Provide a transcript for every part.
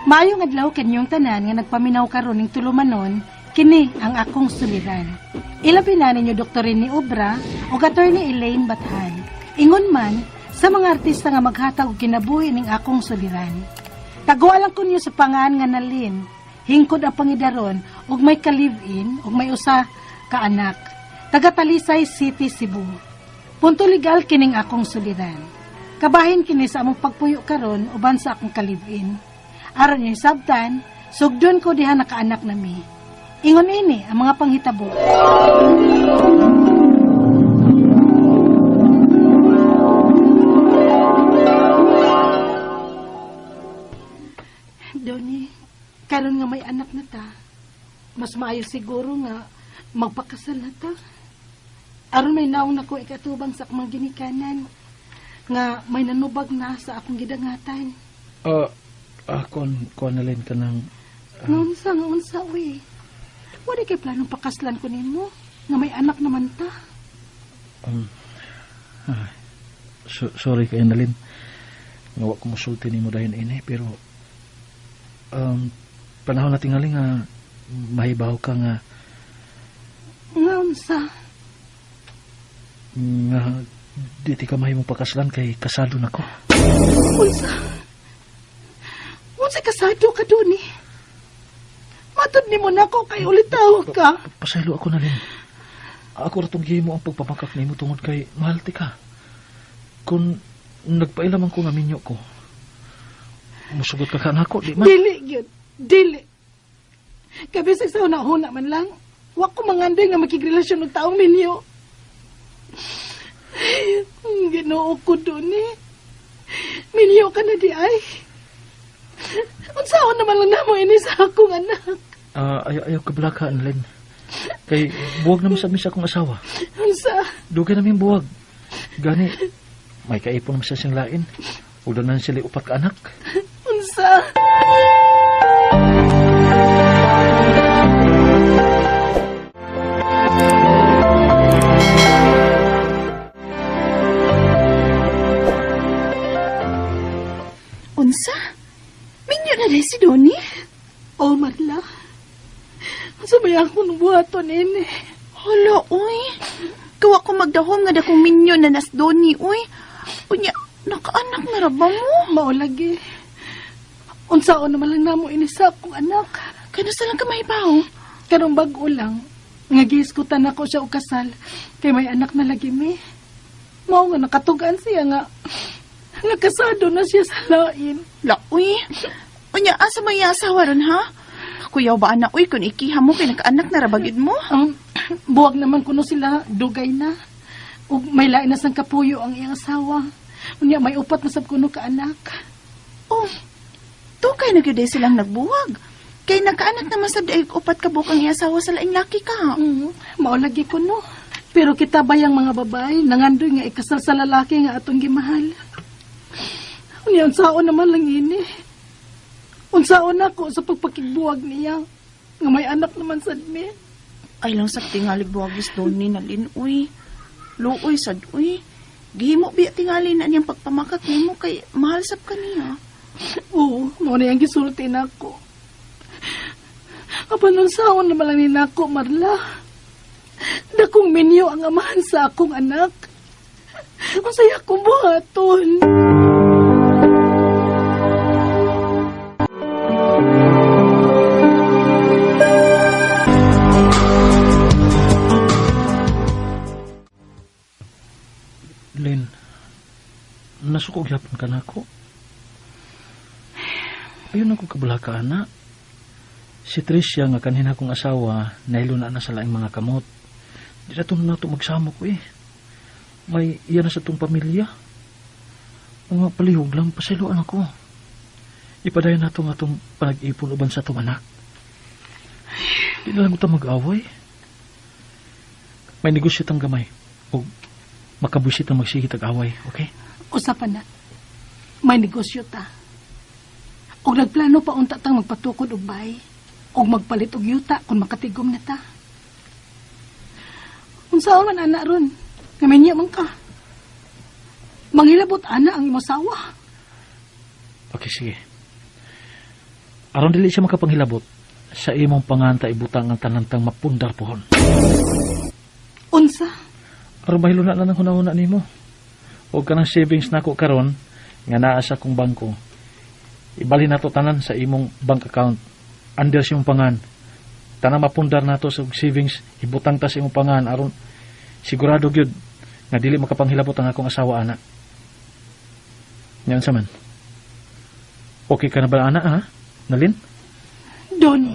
Maayong adlaw kanyong tanan nga nagpaminaw karon ning tulumanon, kini ang akong suliran. Ilabi na ninyo Dr. ni Obra o Attorney Elaine Bathan. Ingon man sa mga artista nga maghatag og kinabuhi ning akong suliran. Tagualang ko niyo sa pangaan nga Nalin, hingkod ang pangidaron ug may ka-live-in ug may usa ka anak. Taga Talisay City, Cebu. Punto legal kining akong suliran. Kabahin kini sa among pagpuyo karon uban sa akong ka-live-in. Aron niyo sabtan, sugdon ko diha nakaanak nami. Ingon ini ang mga panghitabo. Doni, karon nga may anak na ta, mas maayo siguro nga magpakasal na ta. Aron may naong nako ikatubang sa akong ginikanan nga may nanubag na sa akong gidangatan. Kon nalin ka ng... Unsa, uy. Wala kay planong pakaslan ko nimo nga may anak naman ta. Sorry kay nalin. Nga ko musulti nimo dayon ini, pero panahon na tingali nga mahibaw ka nga unsa? Nga di ka mahimong pakaslan kay kasado nako. Unsa kasado ka duni? Matod nimo nako kay ulitaw ka. Pasaylo ako na rin. Ako ratong gihimo ang pagpamakak nimo tungod kay mahal ti ka. Kung nagpailaman ko nga minyo ko, musugot ka kanako, di man? Dili gyud. Dili. Kabisag sa una-una man lang, wa ko manganday nga makigrelasyon og taong minyo. Ginoo ko duni. Minyo ka na di ay. Unsaon naman lang namo ini sa akong anak. Ayaw kablaka, Anlin. Kay buwag naman sa misa akong asawa. Unsa? Dugay namin buwag. Gani, may kaipon naman sa siyang lain. Ulan na sila upat ka anak. Unsa? Unsa? Minyo na rin si Donnie? Oh, Marla. Sabay akong buhaton ini. Hala, uy. Kawa ko magdahom nga dakong minyo na nas Donnie, uy. Unya, nakaanak na raba mo. Maulagi. Unsaon naman lang namo ini sa akong anak. Kano sa lang ka mahibaw? Karong bag-o lang. Nga giiskutan ako siya og kasal. Kay may anak na lagi mi. Mao nga nakatugan siya nga kasado na siya sa lain. La, uy. Unya, asa may asawa ron, ha? Kuyaw ba anak, uy, kung ikiha mo kay nakaanak na rabagid mo? Buwag naman kuno sila, dugay na. Ug may lain na sang kapuyo ang iyang asawa. Unya, may upat na sab kuno ka anak. Oh, tukay na gyud silang nagbuwag. Kay nakaanak naman sa daig upat ka bukang iasawa sa laing laki ka. Maulagi kuno. Pero kita bayang mga babae, nangandoy nga ikasal sa lalaki nga atong gimahal. Unya, unsaon naman lang ini. Unsaon ako sa pagpakigbuwag niya. Nga may anak naman sad mi. Ay lang sa tingali buwagis doon ni Nalin, uy. Luoy sad, uy. Gihimo biya tingali na niyang pagpamakak nimo kay mahal sab kaniya. Oo, mo na yung gisulti na ako. Apan unsaon naman lang ni nako, Marla. Dakong minyo ang amahan sa akong anak. Unsay akong buhaton. Lin, nasukog yapon ka na ako. Ayun ako kabulaka, anak. Si Tricia nga kanina kong asawa, nahilo na sa laing mga kamot. Di na ito magsama ko eh. May iyan na sa itong pamilya. Mga palihog lang, pasiluan ako. Ipadayon na itong panag-ipon uban sa itong anak. Di na lang ito mag-away. May negosyo itong gamay. O makabusit na magsigit ag-away, okay? Usapan na. May negosyo ta. Og nagplano pa unta tang magpatukod og bay. Og magpalit og yuta kung makatigom na ta. Unsaon man ana ron? Ngaminyo man ka. Manghilabot ana ang imong asawa. Okay, sige. Aron dili siya makapanghilabot, sa imong panganta ibutang ang tanantang mapundar pohon. Unsa? Aron mahilo na lang ang hunahuna nimo. Huwag ka ng savings nako karon nga naa sa akong bangko. Ibalhin nato tanan sa imong bank account. Under sa imong pangan. Tanang mapundar nato sa savings, ibutang ta sa imong pangan aron sigurado gyud nga dili makapanghilabot ang akong asawa ana. Yan sa man. Okay ka na ba ana ha? Nalin? Donnie.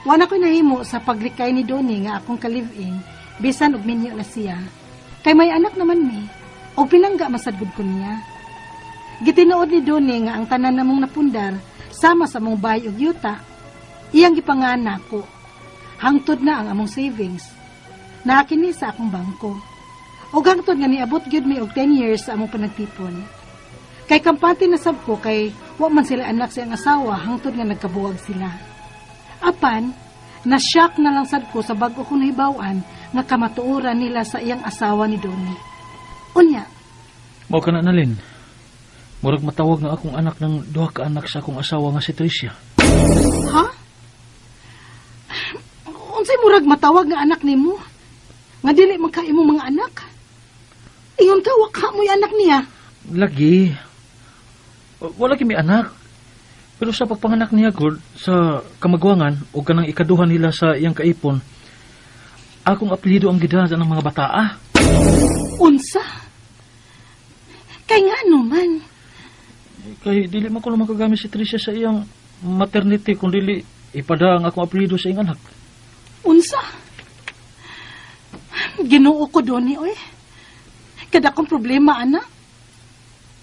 Wala ko nahimo sa paglikay ni Donnie nga akong ka-live-in, bisan og minyo na siya. Kay may anak naman mi, o pinangga masadgod ko niya. Gitinuod ni Donnie nga ang tanan namong napundar, sama sa mong bahay og yuta, iyang gipangana ko. Hangtod na ang among savings. Naakini sa akong bangko. Og hangtod nga niabot gyud mi og 10 years sa among panagtipon. Kay kampante na sab ko kay wa man sila anak sa iyang asawa hangtod nga nagkabuwag sila. Apan, na-shock na lang sad ko sa bago ko nahibawan nga kamatuoran nila sa iyang asawa ni Donnie. Unya, Mao ka na nalin. Murag matawag nga akong anak ng duha ka anak sa akong asawa nga si Tricia. ha? Unsay murag matawag nga anak nimo? Nga dili man ka imong mga anak? Ingon ka, waka mo'y anak niya. Lagi. Wala kimi anak. Pero sa pagpanganak niya God, sa kamagwangan o kanang ikaduha nila sa iyang kaipon, akong apelyido ang gidala ng mga bataa. Unsa? Kay nga man. Kay dili man ko makagamit si Tricia sa iyang maternity kung dili ipada ang akong apelyido sa iyang anak. Unsa? Ginoo ko Donnie, oy. Kada kong problema, anak.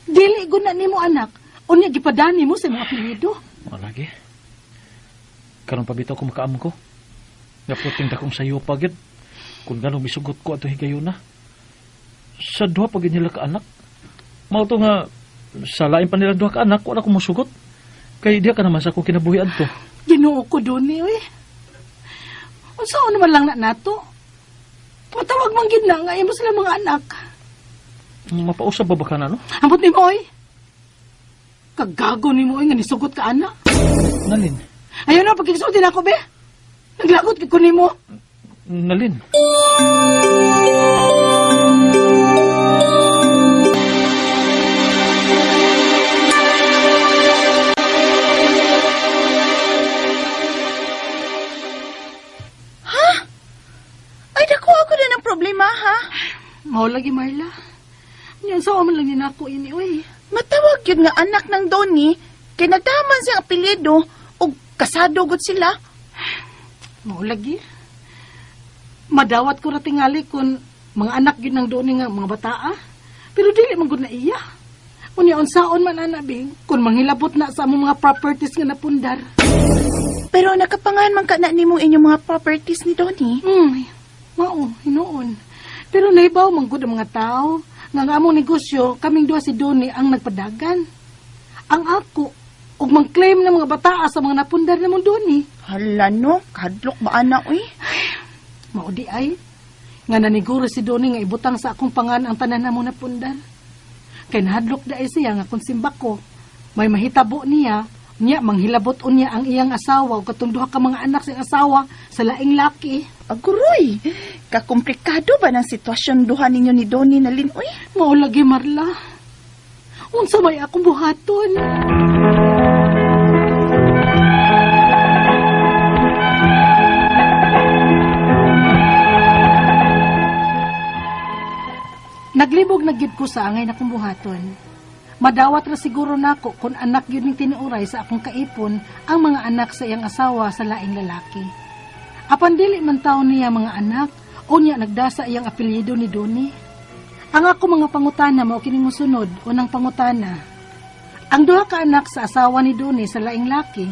Dili guna nimo anak. Unya gipadani mo sa mga apelyido. Wala lagi. Karon pa bitaw ko makaam ko. Naputing dakong sayo pagid. Kung gano'ng misugot ko ato higayon na. Sa duha pagid nila ka anak. Mao to nga sa lain pa nila duha ka anak, wala ko musugot. Kay diya ka naman sa akong kinabuhian to. Ginoo ko Donnie, oy. Unsa naman lang na nato? Matawag man gid na nga imo sila mga anak. Mapausap ba ka na, no? Ambot nimo, oy. Kagago nimo, oy, nga nisugot ka anak. Nalin. Ayaw na, pagkikisutin ako, be. Naglagot ko nimo. Nalin. Ay, dako ako na ng problema, ha? Mao lagi, Marla. Yan sa man lang din ako ini, oy. Matawag yun nga anak ng Donnie, kay nagdaman siyang apelyido, o kasado gud sila. Mao lagi. Madawat ko ra tingali kun mga anak gyud ng Donnie nga mga bataa. Pero dili man gud na iya. Unya unsaon man anabing kun manghilabot na sa among mga properties nga napundar. Pero nakapangan man ka na nimo inyong mga properties ni Donnie. Mao, hinuon. Pero nahibaw man gud ang mga tao nga ang among negosyo kaming duha si Donnie ang nagpadagan. Ang ako ug mang-claim ng mga bataa sa mga napundar namong Donnie. Hala no, kadlok ba ana, uy? Mao di ay nga naniguro si Donnie nga ibutang sa akong pangan ang tanan namong napundar. Kay nahadlok daay siya nga kung simba ko may mahitabo niya manghilabot unya ang iyang asawa ug katong duha ka mga anak sa iyang asawa sa laing laki. Aguroy, kakomplikado ba ng sitwasyon duha ninyo ni Donnie na lin, uy? Mao lagi Marla. Unsa may akong buhaton? Naglibog na gyud ko sa angay na kong buhaton. Madawat ra siguro nako kung anak gyud ning tinuoray sa akong kaipon ang mga anak sa iyang asawa sa laing lalaki. Apan dili man taon niya mga anak, unya nagdasa iyang apelyido ni Donnie. Ang ako mga pangutana mao kining mosunod, unang pangutana. Ang duha ka anak sa asawa ni Donnie sa laing laki,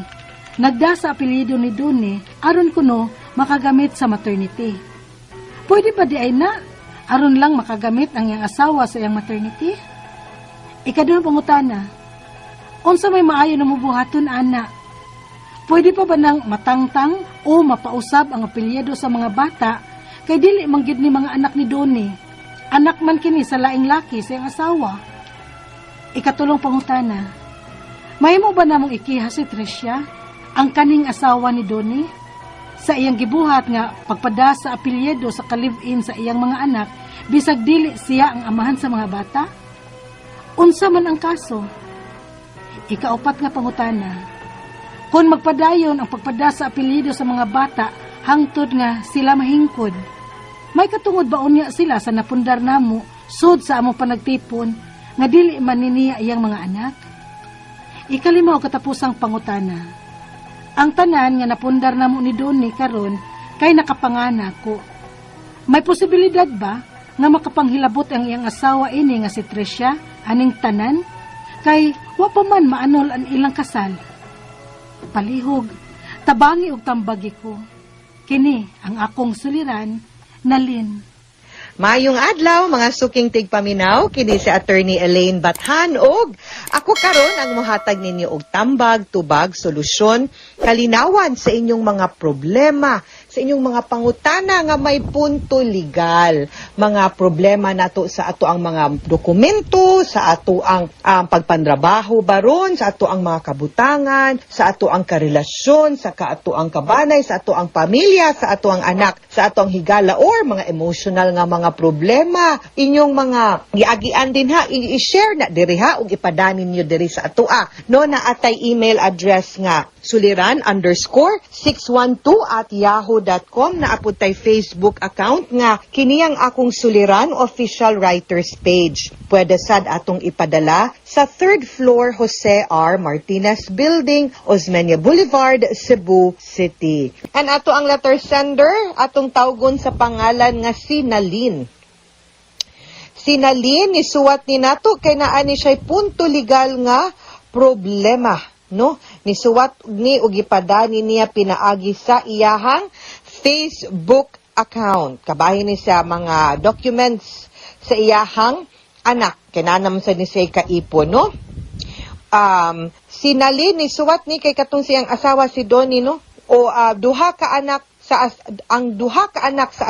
nagdasa apelyido ni Donnie aron kuno makagamit sa maternity. Pwede ba di ay na aron lang makagamit ang iyang asawa sa iyang maternity? Ikaduhang pangutana. Unsa may maayo na mubuhaton, ana? Pwede pa ba nang matangtang o mapausab ang apelyido sa mga bata kay dili man gyud ni mga anak ni Donnie? Anak man kini sa laing laki sa iyang asawa. Ikatulong pangutana, mahimo ba namong ikiha si Tricia, ang kaning asawa ni Donnie? Sa iyang gibuhat nga pagpada sa apelyido sa kalib-in sa iyang mga anak, bisag dili siya ang amahan sa mga bata? Unsa man ang kaso? Ikaupat nga pangutana, kung magpadayon ang pagpada sa apelyido sa mga bata hangtod nga sila mahingkod, may katungod ba unya sila sa napundar namo sud sa among panagtipon nga dili man niya iyang mga anak? Ikalimaw katapusang pangutana, ang tanan nga napundar namo ni Donnie karon kay nakapanganak ko. May posibilidad ba nga makapanghilabot ang iyang asawa ini nga si Tricia aning tanan? Kay wa pa man maanol ang ilang kasal. Palihog, tabangi og tambagi ko. Kini ang akong suliran, Nalin. Mayong adlaw, mga suking tigpaminaw, kini si Attorney Elaine Bathan og ako karon ang mohatag ninyo og tambag, tubag, solusyon, kalinawan sa inyong mga problema, sa inyong mga pangutana nga may punto legal. Mga problema nato sa ato ang mga dokumento, sa ato ang pagpandrabaho baron, sa ato ang mga kabutangan, sa ato ang karelasyon, sa ato ang kabanay, sa ato ang pamilya, sa ato ang anak, sa ato ang higala or mga emotional nga mga problema. Inyong mga giagian din ha, i-share na diri ha ug ipadanin niyo diri sa ato no na atay email address nga suliran_612@yahoo.com na apud tay Facebook account nga kini ang akong suliran official writers page. Pwede sad atong ipadala sa 3rd floor Jose R. Martinez Building, Osmeña Boulevard, Cebu City. And ato ang letter sender, atong tawgon sa pangalan nga si Nalin. Si Nalin, isuwat ni nato kay naani siya'y punto legal nga problema. No, nisuwat ni og ipadani niya pinaagi sa iyahang Facebook account. Kabahin ni sa mga documents sa iyahang anak. Kinanam sa ni say kaipon, no? Si Nalin nisuwat ni kay katong siyang asawa si Donnie, no? O duha ka anak sa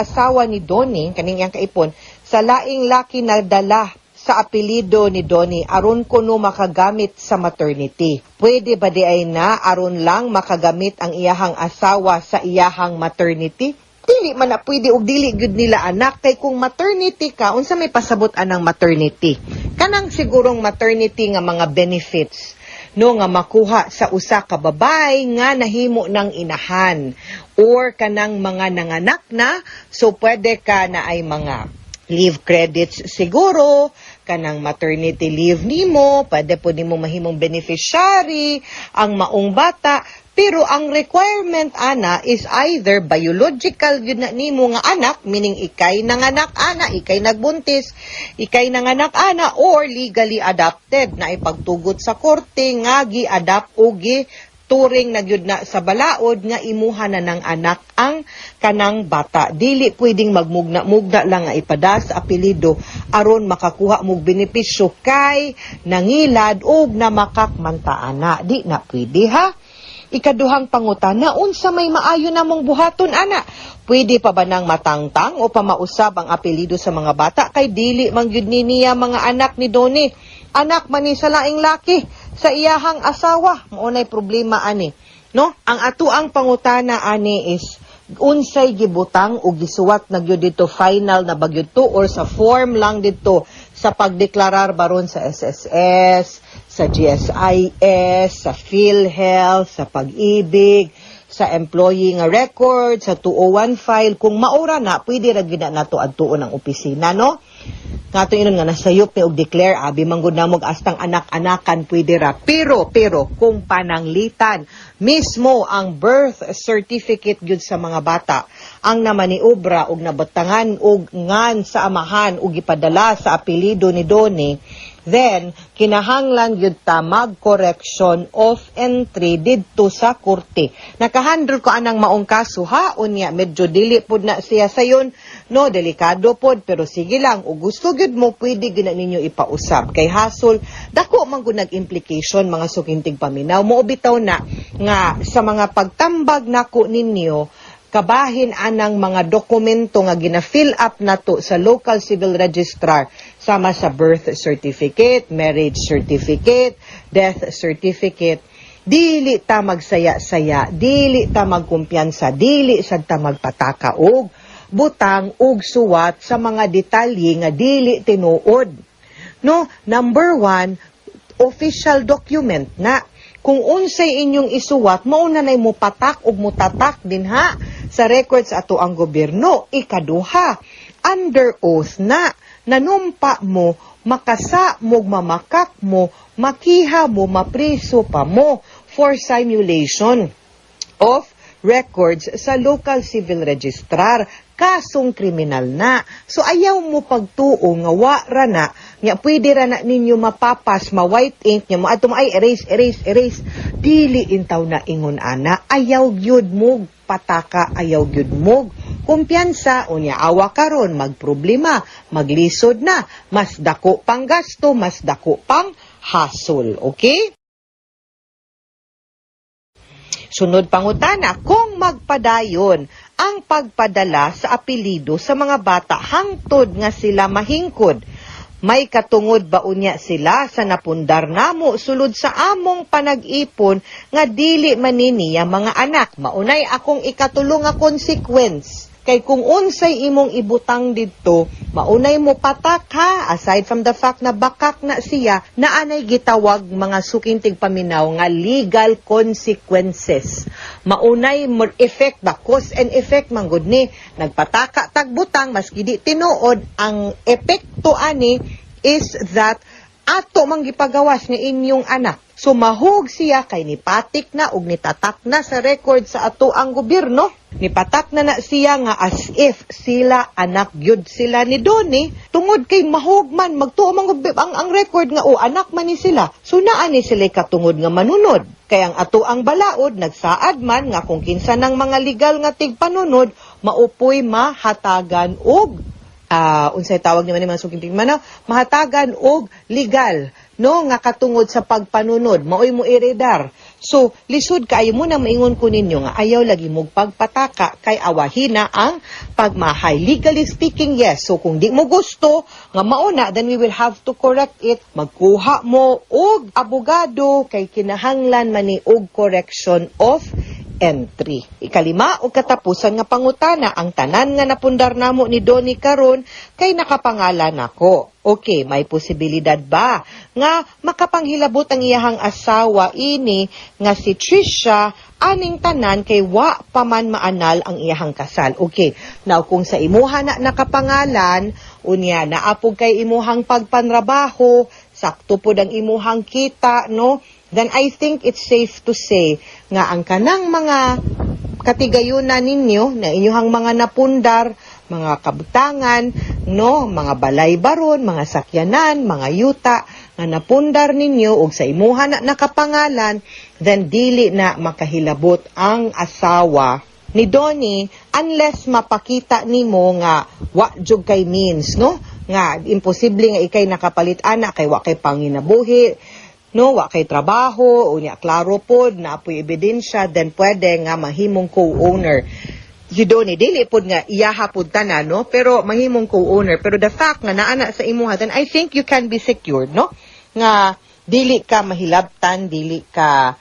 asawa ni Donnie kaning iyang kaipon sa laing laki na dala sa apelido ni Donnie aron kuno makagamit sa maternity. Pwede ba di ay na aron lang makagamit ang iyahang asawa sa iyahang maternity? Dili man na pwede og dili gyud nila anak kay kung maternity ka unsa may pasabot anang maternity. Kanang sigurong maternity nga mga benefits no nga makuha sa usa ka babay nga nahimo ng inahan or kanang mga nanganak na so pwede ka na ay mga leave credits siguro, kanang maternity leave nimo, pwede po nimo mahimong beneficiary, ang maong bata, pero ang requirement ana is either biological yun na nimo nga anak, meaning ikay nanganak ana, ikay nagbuntis, ikay nanganak ana, or legally adopted na ipagtugot sa korte nga gi-adopt o turing na gyud na sa balaod nga imuha na ng anak ang kanang bata. Dili pwedeng magmugna-mugna lang nga ipada sa apelido aron makakuha mog benepisyo kay nangilad og na makakmantaana. Di na pwede ha. Ikaduhang pangutana, unsa may maayo namong buhaton ana? Pwede pa ba nang matangtang o pamausab ang apelido sa mga bata kay dili man gyud niya mga anak ni Donnie? Anak man ni sa laing laki sa iyahang asawa, maunay problema ani. No? Ang atuang pangutana ani is unsay gibutang o gisuwat na gyud dito final na bagyod to or sa form lang dito sa pagdeklarar baron sa SSS, sa GSIS, sa PhilHealth, sa Pag-ibig, sa employee nga record, sa 201 file, kung maura na, pwede ra gyud na nato adtuon ang opisina, no? Nga ito yun nga, nasayop ni og declare, abi manggod na mog astang anak-anakan, pwede ra. Pero, kung pananglitan, mismo ang birth certificate gyud sa mga bata, ang namaniobra og nabatangan og ngan sa amahan og ipadala sa apelido ni Donnie, then, kinahanglan gyud ta mag-correction of entry didto sa korte. Nakahandle ko anang maong kaso ha, unya medyo dili pud na siya sayon no, delikado pod, pero sige lang, o gusto gyud mo, pwede gina ninyo ipausab. Kay hasol, dako man gud nag-implication, mga sukintig paminaw, mo bitaw na, nga, sa mga pagtambag nako ninyo, kabahin anang mga dokumento nga gina-fill up nato sa local civil registrar, sama sa birth certificate, marriage certificate, death certificate, dili ta magsaya-saya, dili ta magkumpiyansa, dili sad ta magpataka og butang og suwat sa mga detalye nga dili tinuod. No, number 1, official document na. Kung unsay inyong isuwat, mauna nay mo patak og mutatak din ha sa records ato ang gobyerno. Ikaduha, under oath na, nanumpa mo, makasa mo, mamakak mo, makiha mo, mapriso pa mo for simulation of records sa local civil registrar, kasong kriminal na. So ayaw mo pagtuo nga wara na, nga pwede ra na ninyo mapapas, ma-white ink nya mo ato ay erase. Dili intaw na ingon ana, ayaw gyud mo pataka, ayaw gyud mo kumpiyansa, unya awa karon magproblema, maglisod na, mas dako pang gasto, mas dako pang hassle, okay? Sunod pangutana, kung magpadayon ang pagpadala sa apelido sa mga bata hangtod nga sila mahingkod, may katungod ba unya sila sa napundar namo sulod sa among panag-ipon nga dili maniniya mga anak? Maunay akong ikatulong nga consequence. Kay kung unsay imong ibutang didto, maunay mo patak ha, aside from the fact na bakak na siya, naanay gitawag mga sukintig paminaw nga legal consequences. Maunay mo effect ba, cause and effect man gud ni, nagpataka tagbutang, maski di tinuod, ang epekto ani is that ato mang gipagawas nga inyong anak. So mahug siya kay nipatik na ug nitatak na sa record sa ato ang gobyerno. Nipatak na siya nga as if sila anak gyud sila ni Donnie, tungod kay mahug man magtuo man ang record nga anak man ni sila. So naa ni sila katungod nga manunod. Kay ang ato ang balaod nagsaad man nga kung kinsa ng mga legal nga tigpanunod maupoy mahatagan og unsay tawag naman ni mga sukintig manaw, mahatagan og legal, no, nga katungod sa pagpanunod, maoy mo iredar. So, lisod kaayo mo na maingon ko ninyo nga ayaw lagi mo pagpataka kay awahina ang pagmahay. Legally speaking, yes. So, kung di mo gusto nga mauna, then we will have to correct it. Magkuha mo og abogado kay kinahanglan man ni og correction of entry. Ikalima o katapusan nga pangutana, ang tanan nga napundar namo ni Donnie karon kay nakapangalan ako. Okay, may posibilidad ba nga makapanghilabot ang iyahang asawa ini nga si Trisha aning tanan kay wa pa man maanal ang iyahang kasal? Okay, now kung sa imuha na nakapangalan, unya naapog kay imuhang pagpanrabaho, sakto pod ang imuhang kita, no? Then I think it's safe to say nga ang kanang mga katigayunan ninyo na inyong mga napundar, mga kabutangan, no, mga balay baron, mga sakyanan, mga yuta nga napundar ninyo og sa imuha na nakapangalan, then dili na makahilabot ang asawa ni Donnie unless mapakita nimo nga wa jud kay means, no, nga imposible nga ikay nakapalit ana kay wa kay panginabuhi, no, wa kay trabaho, unya klaro pod na apoy ebidensya, then pwede nga mahimong co-owner. You don't dili pod nga iyaha pod tanan, no, pero mahimong co-owner. Pero the fact nga naana sa imuha, then I think you can be secured, no, nga dili ka mahilabtan, dili ka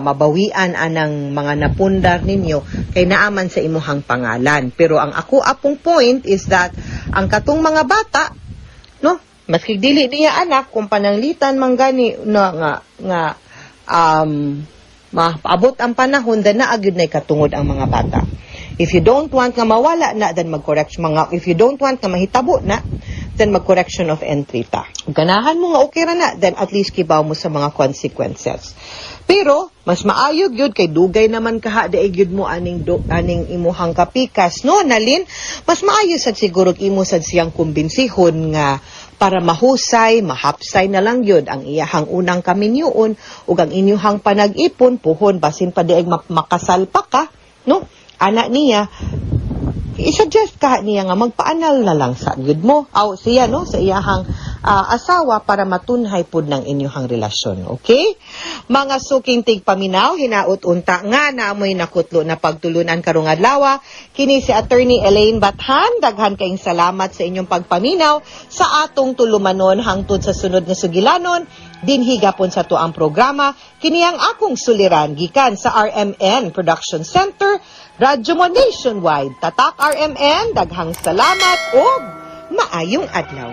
mabawian anang mga napundar ninyo kay naaman sa imuhang pangalan. Pero ang ako apong point is that ang katong mga bata, no, maski dili niya anak, kung pananglitan man gani na nga maabot ang panahon, then naagid na katungod ang mga bata. If you don't want nga mawala na, then mag-correction if you don't want nga mahitabo na, then mag-correction of entry ta. Kung ganahan mo nga okay ra na, then at least kibaw mo sa mga consequences. Pero mas maayog yun kay dugay naman kaha daig yun mo aning imuhang kapikas, no, Nalin? Mas maayos sad siguro imo sad siyang kumbensihon nga para mahusay, mahapsay na lang yun ang iyahang unang kaminyoon ug ang inyuhang panag-ipon puhon basin pa daig makasal pa ka, no? Anak niya i-suggest ka niya nga magpaanal na lang sa gyud mo. Aw siya no sa iyahang asawa para matunhay pud ng inyong relasyon. Okay? Mga suking tigpaminaw, hinaut unta nga naamoy nakutlo na pagtulunan karong adlaw. Kini si Attorney Elaine Bathan, daghan kaayong salamat sa inyong pagpaminaw sa atong tulumanon hangtod sa sunod nga sugilanon. Dinhi gapon sa tuang programa, kini ang akong suliran gikan sa RMN Production Center, Radyo mo Nationwide. Tatak RMN, daghang salamat o maayong adlaw.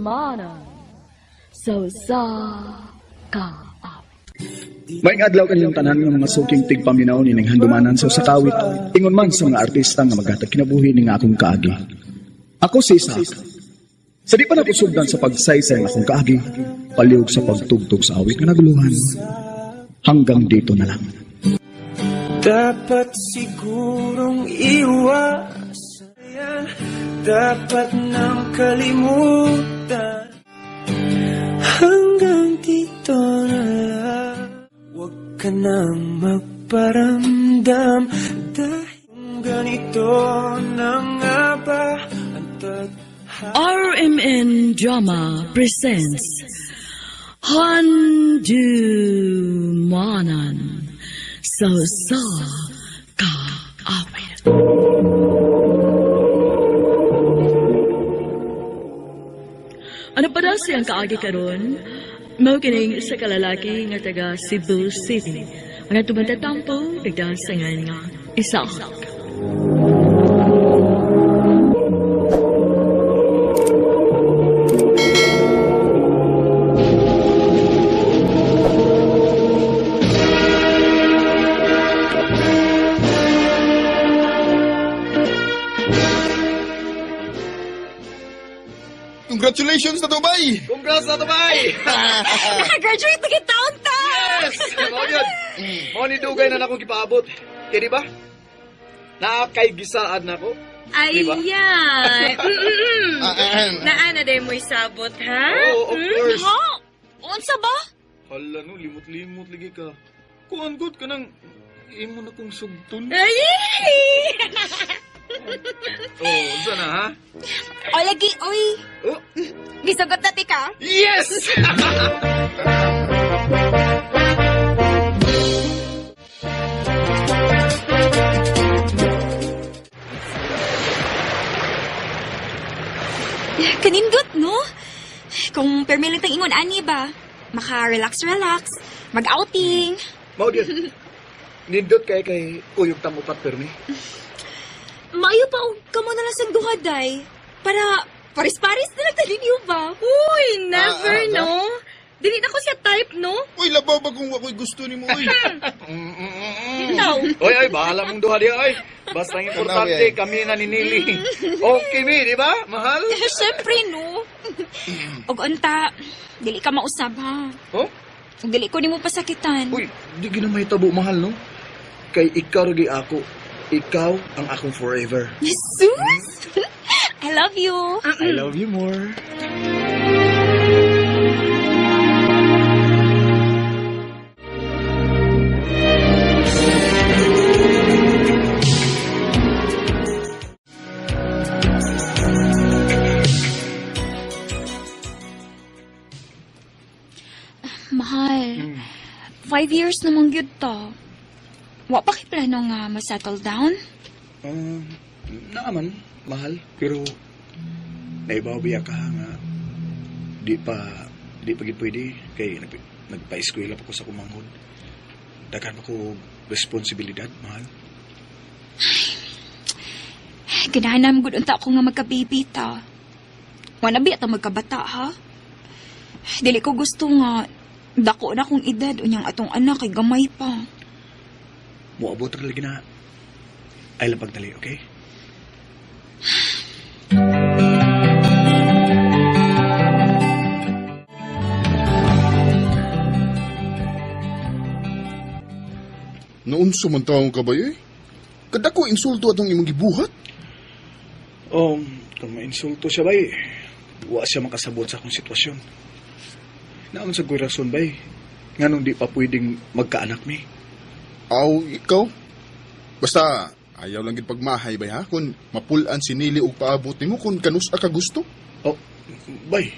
Mana so sa ka. Maing adlaw kanilang tanan ng mga suking tigpaminaw ni handumanan sa usakawit, ingon man sa mga artista nga maghatag kinabuhi ning akong kaagi. Ako si Isaac. Sa di pa nakusugdan sa pagsaysay ng akong kaagi, palihog sa pagtugtog sa awit nga naguluhan. Hanggang dito na lang. Dapat sigurong iwasan yan. Dapat nang kalimutan. Hanggang dito na lang. Huwag ka nang magparamdam. Dahil ganito na nga ba ang RMN Drama presents Handumanan so sa ka awit. Ano pa daw siyang kaagi karon? Mao kining sa kalalaki nga taga Cebu City. Ang tumatatampo nagdasangan nga Isaac. Congratulations na Dubai! Congrats na Dubai! Nakagraduate na kita ta! Yes! Mao yun. Mao ni dugay na akong gipaabot. Kaya di ba? Naakay gisaan na ko. Ay, Diba? yan. Naana din mo isabot, ha? Oo, of course. Ha? Unsa ba? Hala no, limot-limot lagi ka. Kuan good ka nang imo na kong sugton. Ay! Oh, unsa na ha? O, lagi, oy. Oh, Gisugot na ti ka? yes! Kanindot, no? Kung permi lang tang ingon, ani ba? Maka-relax, mag-outing. Mao din. Nindot kay kuyog tamupat permi. Maayo pa og kamo na lang sa duha, day. Para paris-paris na lang tali niyo ba? Uy, never, no? Dili na ko siya type, no? Uy, labaw ba kung ako'y gusto ni mo, uy? No. Oy, bahala mong duha diya, oy. Basta ang importante, kami na ninili. Okay, mi, di ba? Mahal? Siyempre, no? Og unta, dili ka mausab, ha? Oh? Og dili ko nimo pasakitan. Uy, di ginamay tabo, mahal, no? Kay ikaw ragi ako. Ikaw ang akong forever. Jesus! I love you. I love you more. Mahal, 5 years namang gyud to. Wa pa kay plano nga ma-settle down? Naaman, mahal. Pero, naibaw biya ka nga, di pa gid pwede. Kay nagpa-eskwela pa ko sa kumanghod. Daghan pa ko responsibilidad, mahal. Ganahan gud unta ako nga magka-baby ta. Wa na biya ta magkabata, ha? Dili ko gusto nga dako na kong edad unyang atong anak kay gamay pa. Muabot ra lagi na. Ay lang pagdali, okay? Naunso man taong kabay eh. Kada ko insulto atong imong gibuhat. Kung mainsulto siya bay, wa siya makasabot sa akong sitwasyon. Naon sa ko'y rason bay, nga nung di pa pwedeng magkaanak mi. Aw, ikaw. Basta, ayaw lang gid pagmahay bay ha? Kung mapulan si Nili og paabot nimo kung kanus ka gusto. Oh, bay.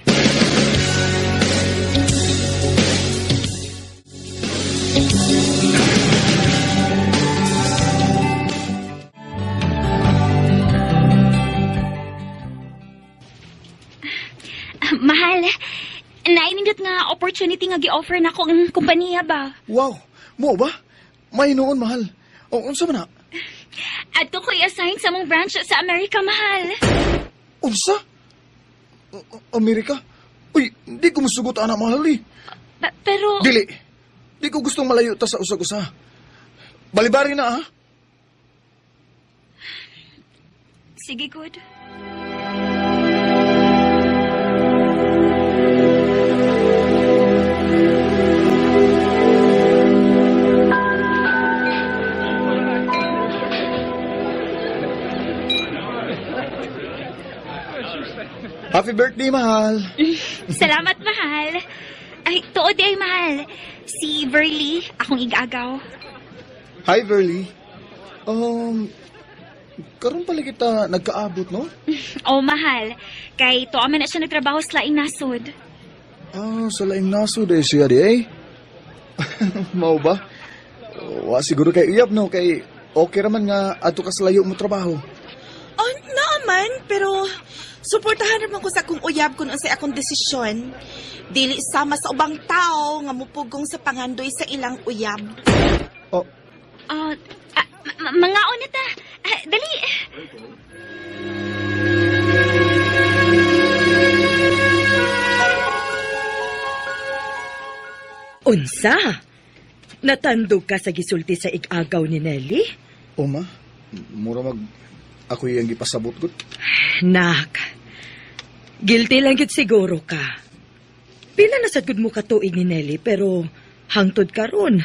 Mahal, nainindot nga opportunity nga gi-offer na akong kumpanya ba? Wow, mo ba? May noon, mahal. Unsa man na? Ato ko i-assign sa mong branch sa Amerika, mahal. Unsa? Amerika? Uy, di ko masugot anak mahal eh. Pero... Dili. Di ko gustong malayo ta sa usag-usa. Balibari na ha? Sige, good. Happy birthday, mahal. Salamat, mahal. Ay, tuod ay, mahal. Si Verly, akong igagaw. Hi, Verly. Karon pala kita nagkaabot, no? Oh, mahal. Kay tuwa man na siya nagtrabaho sa laing nasod. Sa laing naso dahil siya di eh. Mau ba? Wa siguro kay uyab, no? Kay okay raman nga ato ka sa layo mo trabaho. Oh, naman, pero suportahan naman ko sa akong uyab kung unsay akong desisyon. Dili sama sa ubang tao nga mupugong sa pangandoy sa ilang uyab. Oh, Mga una ta. Dali. Unsa? Natandog ka sa gisulti sa igagaw ni Nelly? ma. Mura ako yung gipasabot ko. Nak, guilty lang gid siguro ka. Pila na sad gud mo katuig ni Nelly pero hangtod karon.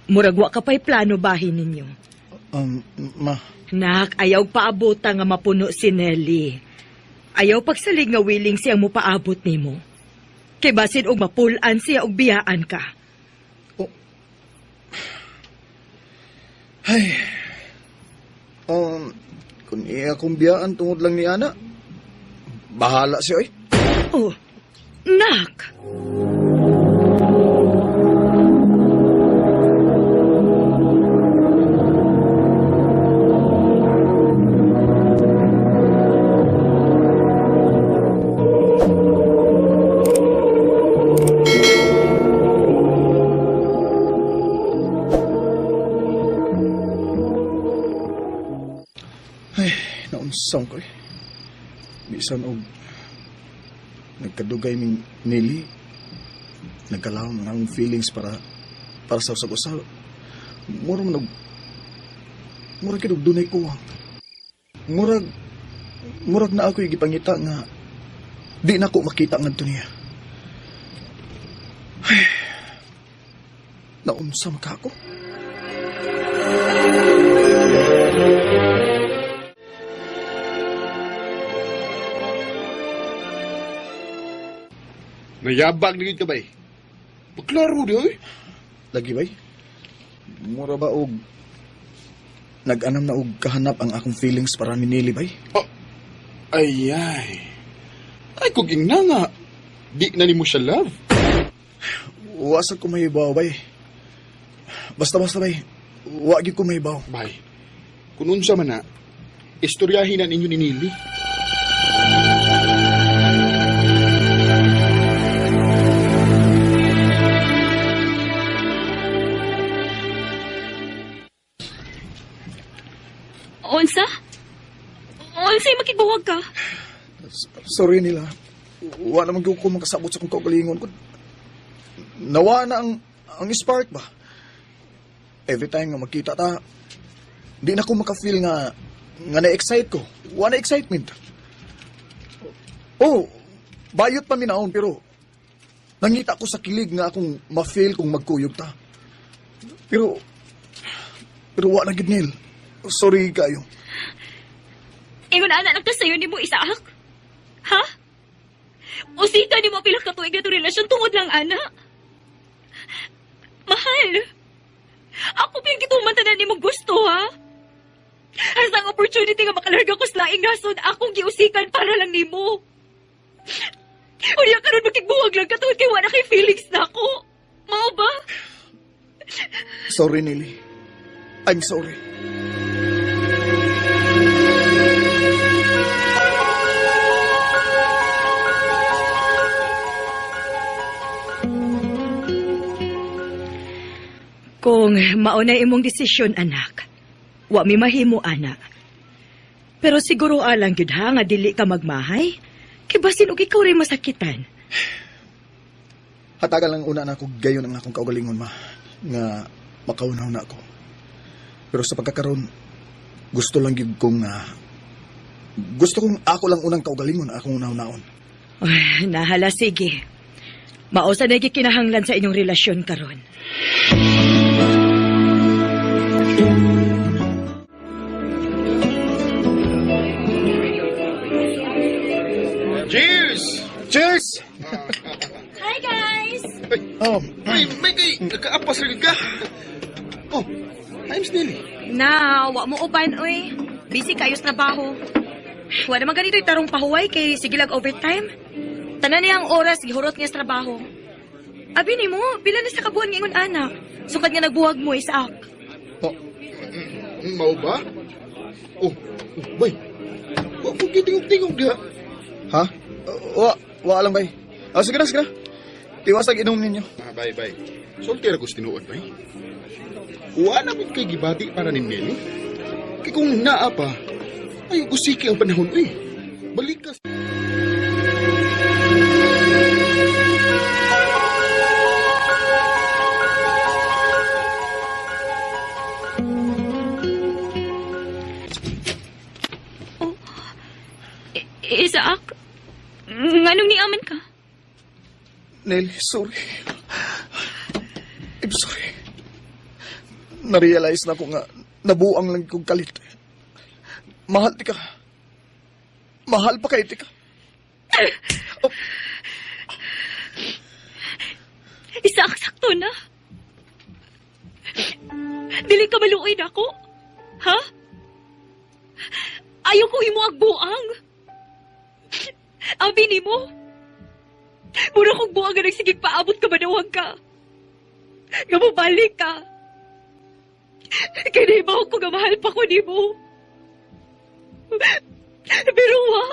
Murag wa ka pa'y plano bahin ninyo. Ma. Nak, ayaw paabota nga mapuno si Nelly. Ayaw pagsalig nga willing siyang mo paabot nimo. Kay basin og mapulan siya og biyaan ka. Ay. Kung iya kong biyaan tungod lang ni Ana, bahala siya eh. Oh, nak. Naunsaw ko eh. Bisan og nagkadugay ming Nelly. Nagkalaw ng akong feelings para sa usag-usa. Murag kinug dunay ko. Murag na ako igipangita nga di na ako makita ngadto niya. Ay, naunsa ka ako? Nayabag na ka bay. Pagklaro di oy. Lagi bay? Mura ba og nag-anam na og kahanap ang akong feelings para ni Nelly bay? Oh, ay. Ay, kung ingna nga. Di na ni mo siya love. Wasag ko mahibaw bay. Basta bay. Wagi ko mahibaw. Bay, kung unsa man na, istoryahin na ninyo ni Nili. Unsa? Unsay makigbuwag ka? Sorry nila. Wa naman ko makasabot sa kong kaugalingon ko. Nawa na ang spark ba? Every time nga magkita ta, di na ko makafeel nga na-excite ko. Wa na excitement. Oh, bayot pa minaon pero nangita ko sa kilig nga akong ma-feel kung magkuyog ta. Pero Pero wala gid, Nel. Sorry kayo. Ingon anak lang ka sa'yo ni mo, Isaac? Ha? Usita ni mo pilang katuig na itong relasyon tungod lang, anak. Mahal. Ako pinagkitumantanan ni mo gusto, ha? Hasta ang opportunity nga makalarga ko sa laing rason, akong giusikan para lang ni mo. Unya karon magkigbuwag lang katuod kay wala kay feelings na ako. Mao ba? Sorry, Nelly. I'm sorry. Kung mauna imong desisyon, anak, wa mi mahimo, anak. Pero siguro alang gyud ha nga dili ka magmahay. Kay basin og ikaw rin masakitan. Hatagan lang una na ako gayon ang akong kaugalingon, ma. Nga makaunaw na ako. Pero sa pagkakaroon, gusto lang gyud kong gusto kong ako lang unang kaugalingon akong unaw-naon. Ay, nahala, sige. Mausa na gikinahanglan sa inyong relasyon karon. Cheers! Cheers! Hi, guys! May nagkaapas rin ka. Oh, hi, Miss Nelly. Na, wa mo uban, oy. Busy kayo sa trabaho. Wa naman ganito tarong pahuway kay sige lag overtime. Tanan niya ang oras, gihurot niya sa trabaho. Abi ni mo, pila na sa kabuan ngingon anak. Sukad nga nagbuwag mo, Isaac. Oh, mau ba? Oh, bay. Huwag mo gitingog-tingog diha. Ha? Wa lang, bay. Sige na, sige na. Tiwasag inom ninyo. Bay. Soltera ko tinuod, bay. Wa namin kay gibati para ni Nelly. Kay kung naa pa, ay usiki ang panahon, uy. Balik ka. Isaac, nganong niaman ka? Nelly, sorry. I'm sorry. Na-realize na ko nga nabuang lang kong kalit. Mahal ti ka. Mahal pa kay ti ka. Isaac, sakto na. Dili ka maluoy na ako. Ha? Ayaw ko imo agbuang. Abi ni mo. Mura kong buwag nga nagsigig paabot ka manawag ka. Nga mabalik ka. Kaya naibaw ko nga mahal pa ko ni mo. Pero wa.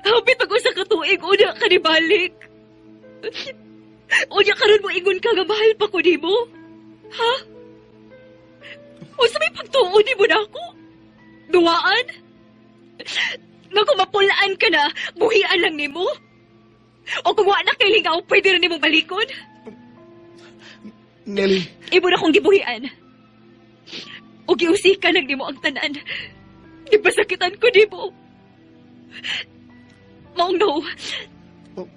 Hapit ako sa katuig, una ka ni balik. Unya karon mo ingon ka nga mahal pa ko ni mo. Ha? O sa may pagtuon ni mo na ako? Duwaan? Nga kung mapulaan ka na, buhian lang ni mo? O kung wala na kay lingaw, pwede rin ni mong balikon? Nelly. Ibo na kong gibuhian. O giusikan lang ni mo ang tanan. Di ba sakitan ko ni mo? Maong no.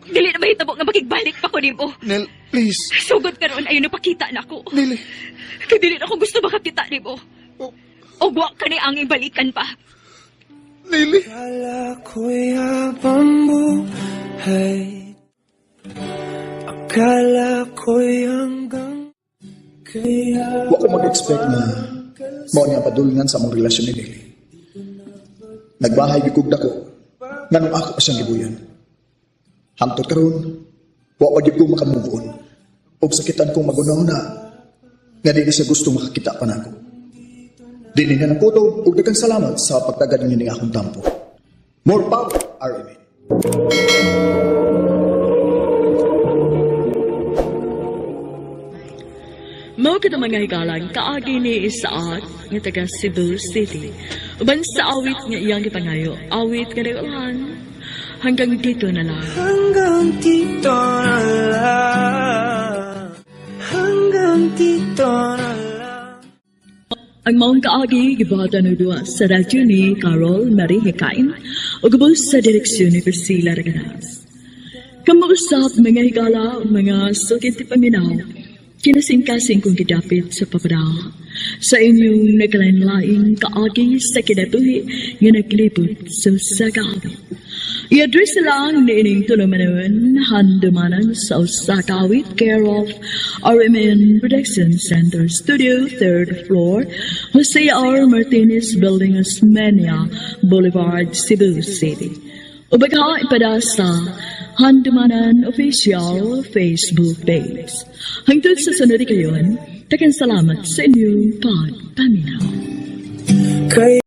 Dili na mahitabo nga makigbalik pa ko ni mo. Nel, please. Sugod ka ron, ayaw na pakita na ko. Nelly. Kaya dili na ako gusto makakita ni mo. O buwak ka na anging balikan pa. Nelly. Akala ko'y habang buhay, akala ko'y hanggang kaya. Wa ko mag-expect na mao niya padulngan sa mong relasyon ni Nelly. Nagbahay gikog dako nganong ako pa siyang gibuyan. Hangtod karon, wa pa gyud ko makamove on. Og sakitan kong magunaw na nga di siya gusto makakita pa nako. Dili niya naputo ug daghang salamat sa pagtagad niya ning akong tampo. More power, RMA. Mao kita mga higalang kaagi ni Isaac nga taga Cebu City. Uban sa awit nga iyang gipangayo, awit nga nagulahan. Hanggang dito na lang. Hanggang dito na lang. Hanggang dito na lang. Ang maong kaagi gibata na duwa sa radyo ni Carol Marie Hikain o gubos sa direksyon ni Priscilla Raganas. Kamuusap mga higala, mga sukit ti paminaw. Kinasing-kasing kong gidapit sa papada sa inyong naglain-laing kaagi sa kinabuhi nga naglibot sa Sagawi. I-address lang ni ining tulumanon handumanan sa Usakawit, care of RMN Production Center Studio, 3rd floor, Jose R. Martinez Building, Osmeña Boulevard, Cebu City. Ubaga ipada sa Handumanan Official Facebook page. Hangtod sa sunod kayon, takan salamat sa inyong pagpaminaw. Kaya